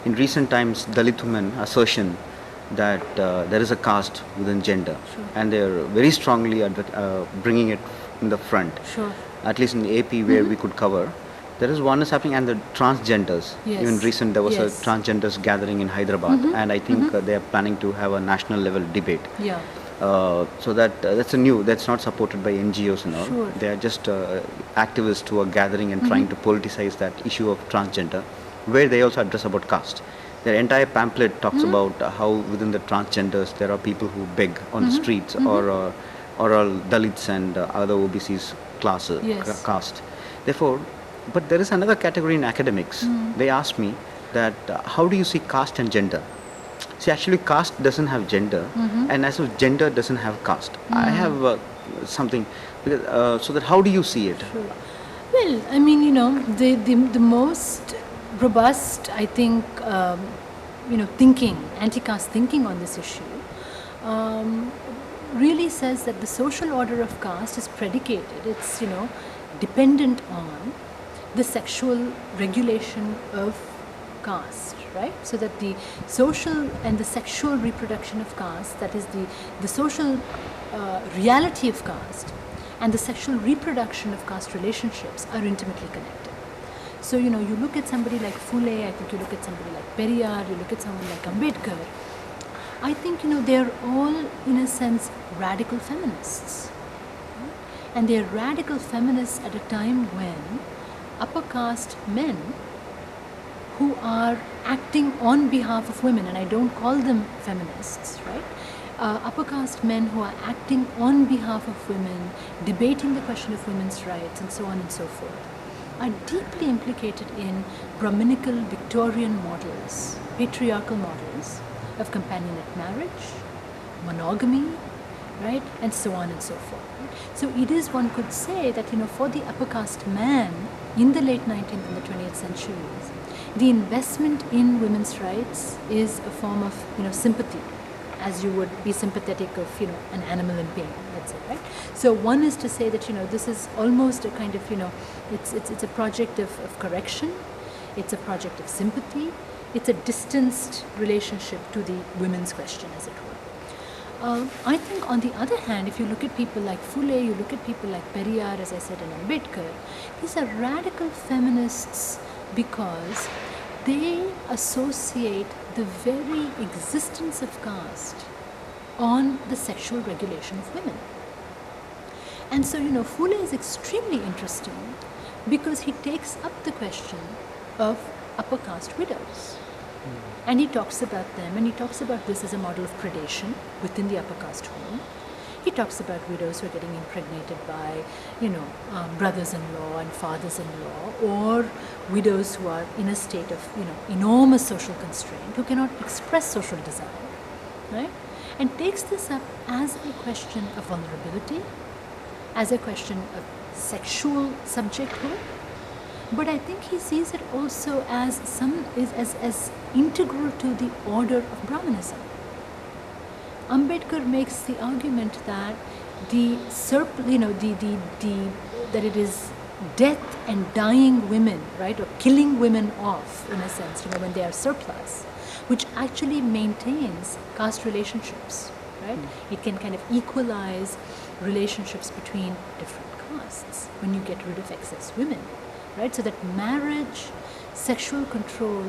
In recent times, Dalit women assertion that there is a caste within gender, Sure. and they are very strongly bringing it in the front. Sure. At least in AP, where we could cover, there is one is happening, and the transgenders. Yes. Even recent, there was Yes. a transgenders gathering in Hyderabad, and I think they are planning to have a national level debate. Yeah. So that's not supported by NGOs and all. Sure. They are just activists who are gathering and trying to politicize that issue of transgender, where they also address about caste. Their entire pamphlet talks about how within the transgenders there are people who beg on the streets, or all Dalits and other OBCs classes, Yes. caste. Therefore, but there is another category in academics. They asked me that how do you see caste and gender? See, actually, caste doesn't have gender, and as well, gender doesn't have caste. I have something, because, so that how do you see it? Sure. Well, I mean, the most robust, I think, thinking, anti-caste thinking on this issue, really says that the social order of caste is predicated. It's, dependent on the sexual regulation of caste, right? So that the social and the sexual reproduction of caste, that is the social reality of caste, and the sexual reproduction of caste relationships are intimately connected. So, you look at somebody like Phule, I think you look at somebody like Periyar, you look at someone like Ambedkar, I think, they're all, in a sense, radical feminists. And they're radical feminists at a time when upper caste men who are acting on behalf of women, and I don't call them feminists, right? Upper caste men who are acting on behalf of women, debating the question of women's rights, and so on and so forth, are deeply implicated in Brahminical Victorian models, patriarchal models of companionate marriage, monogamy, right, and so on and so forth. So it is, one could say that, for the upper caste man in the late 19th and the 20th centuries, the investment in women's rights is a form of, sympathy, as you would be sympathetic of, an animal in pain, let's say, right? So one is to say that, this is almost a kind of, it's a project of correction, it's a project of sympathy, it's a distanced relationship to the women's question, as it were. I think, on the other hand, if you look at people like Phule, you look at people like Periyar, as I said, and Ambedkar, these are radical feminists because they associate the very existence of caste on the sexual regulation of women. And so, Phule is extremely interesting because he takes up the question of upper caste widows. And he talks about them, and he talks about this as a model of predation within the upper caste home. He talks about widows who are getting impregnated by, brothers-in-law and fathers-in-law, or widows who are in a state of, enormous social constraint, who cannot express social desire, right? And takes this up as a question of vulnerability, as a question of sexual subjecthood. But I think he sees it also as as integral to the order of Brahmanism. Ambedkar makes the argument that that it is death and dying women, right, or killing women off, in a sense, when they are surplus, which actually maintains caste relationships, right? It can kind of equalize relationships between different castes when you get rid of excess women. Right? So that marriage, sexual control,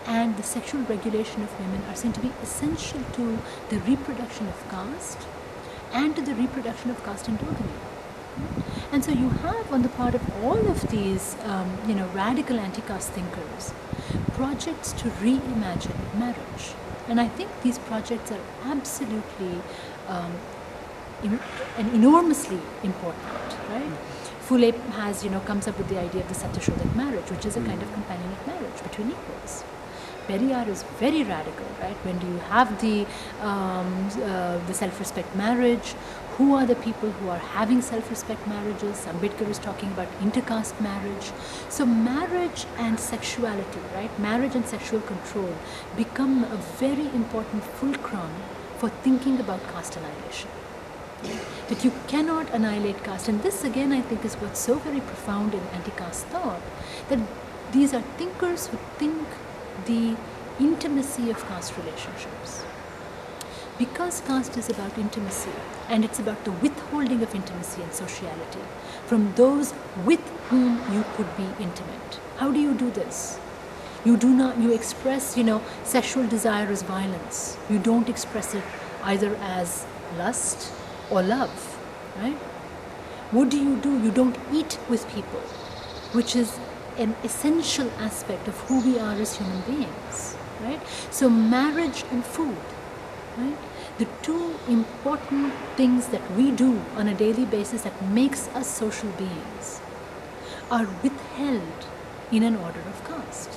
and the sexual regulation of women are seen to be essential to the reproduction of caste and to the reproduction of caste endogamy. And so you have, on the part of all of these, radical anti-caste thinkers, projects to reimagine marriage. And I think these projects are absolutely and enormously important, right? Phule has, comes up with the idea of the Satyashodak marriage, which is a kind of companionate marriage between equals. Periyar is very radical, right? When do you have the self-respect marriage? Who are the people who are having self-respect marriages? Ambedkar is talking about intercaste marriage. So marriage and sexuality, right? Marriage and sexual control become a very important fulcrum for thinking about caste annihilation. That you cannot annihilate caste. And this, again, I think is what's so very profound in anti-caste thought, that these are thinkers who think the intimacy of caste relationships. Because caste is about intimacy, and it's about the withholding of intimacy and sociality from those with whom you could be intimate. How do you do this? You express, sexual desire as violence. You don't express it either as lust or love, right? What do? You don't eat with people, which is an essential aspect of who we are as human beings, right? So marriage and food, right? The two important things that we do on a daily basis that makes us social beings are withheld in an order of caste.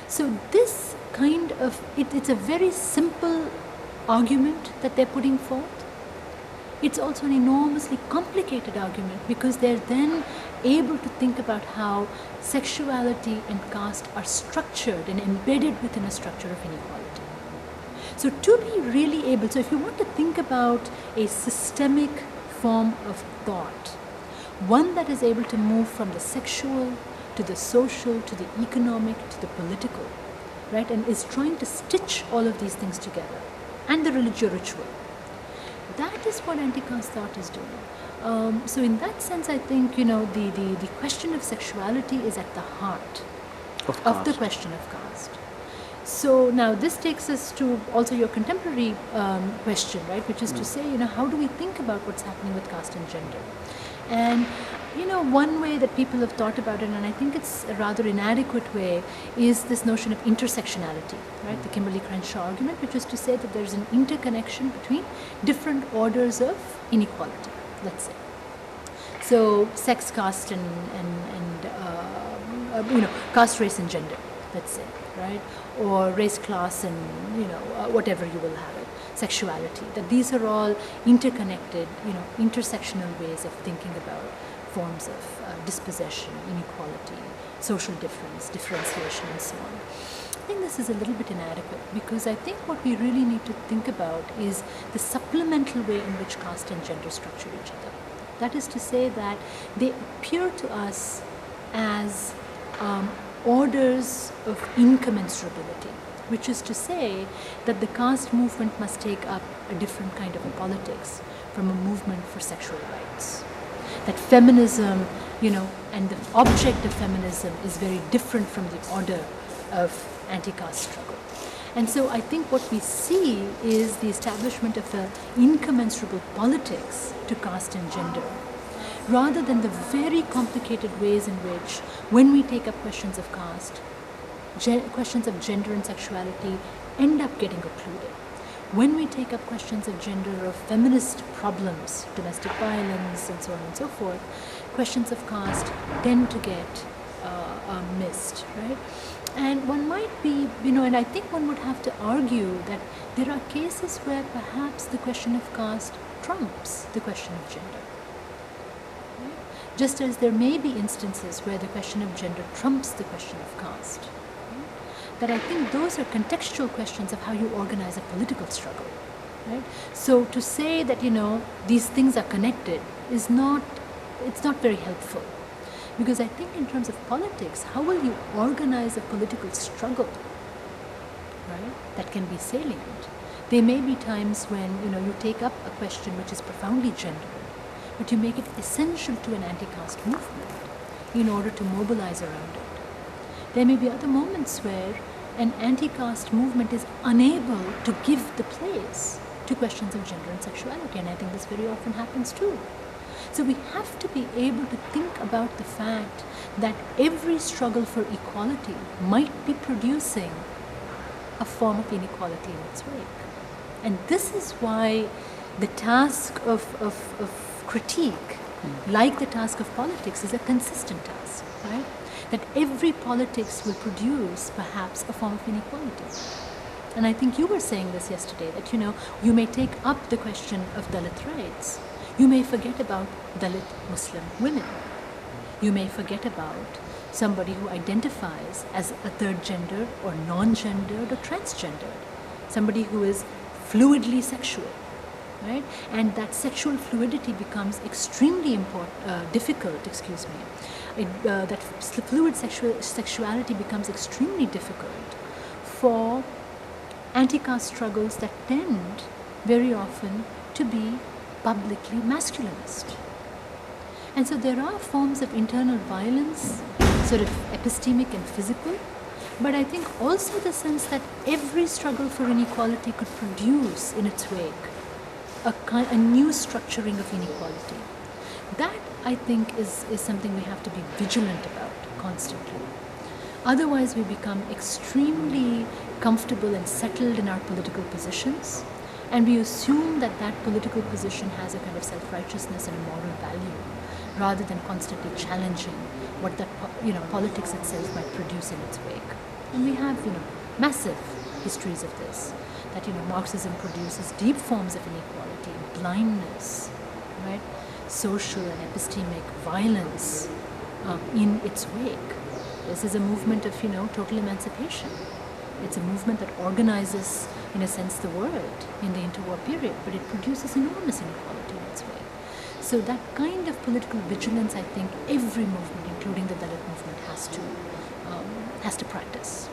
So this kind of, it's a very simple argument that they're putting forth. It's also an enormously complicated argument because they're then able to think about how sexuality and caste are structured and embedded within a structure of inequality. So to be really able, so if you want to think about a systemic form of thought, one that is able to move from the sexual to the social to the economic to the political, right, and is trying to stitch all of these things together, and the ritual, that is what anti-caste thought is doing. So in that sense, I think, the question of sexuality is at the heart of the question of caste. So now this takes us to also your contemporary question, right, which is to say, how do we think about what's happening with caste and gender? And, one way that people have thought about it, and I think it's a rather inadequate way, is this notion of intersectionality, right, the Kimberly Crenshaw argument, which is to say that there's an interconnection between different orders of inequality, let's say. So sex, caste, and caste, race, and gender, let's say, right? Or race, class, and whatever you will have it, sexuality. That these are all interconnected, intersectional ways of thinking about forms of dispossession, inequality, social difference, differentiation, and so on. I think this is a little bit inadequate because I think what we really need to think about is the supplemental way in which caste and gender structure each other. That is to say that they appear to us as orders of incommensurability, which is to say that the caste movement must take up a different kind of a politics from a movement for sexual rights. That feminism, and the object of feminism is very different from the order of anti-caste struggle. And so I think what we see is the establishment of an incommensurable politics to caste and gender, rather than the very complicated ways in which, when we take up questions of caste, questions of gender and sexuality end up getting occluded. When we take up questions of gender or feminist problems, domestic violence, and so on and so forth, questions of caste tend to get missed, right? And one might be, and I think one would have to argue that there are cases where perhaps the question of caste trumps the question of gender. Right? Just as there may be instances where the question of gender trumps the question of caste. That I think those are contextual questions of how you organize a political struggle, right? So to say that, these things are connected it's not very helpful. Because I think in terms of politics, how will you organize a political struggle, right, that can be salient? There may be times when, you take up a question which is profoundly gendered, but you make it essential to an anti-caste movement in order to mobilize around it. There may be other moments where an anti-caste movement is unable to give the place to questions of gender and sexuality, and I think this very often happens too. So we have to be able to think about the fact that every struggle for equality might be producing a form of inequality in its wake. And this is why the task of critique, like the task of politics, is a consistent task, right? That every politics will produce perhaps a form of inequality. And I think you were saying this yesterday, that you may take up the question of Dalit rights. You may forget about Dalit Muslim women. You may forget about somebody who identifies as a third gender or non-gendered or transgendered. Somebody who is fluidly sexual, right? And that sexual fluidity becomes extremely difficult. That fluid sexuality becomes extremely difficult for anti-caste struggles that tend very often to be publicly masculinist. And so there are forms of internal violence, sort of epistemic and physical, but I think also the sense that every struggle for inequality could produce in its wake a new structuring of inequality. That, I think, is something we have to be vigilant about constantly. Otherwise, we become extremely comfortable and settled in our political positions, and we assume that that political position has a kind of self-righteousness and a moral value, rather than constantly challenging what that politics itself might produce in its wake. And we have massive histories of this. That Marxism produces deep forms of inequality, blindness, right? Social and epistemic violence in its wake. This is a movement of total emancipation. It's a movement that organizes, in a sense, the world in the interwar period, but it produces enormous inequality in its wake. So that kind of political vigilance, I think, every movement, including the Dalit movement, has to practice.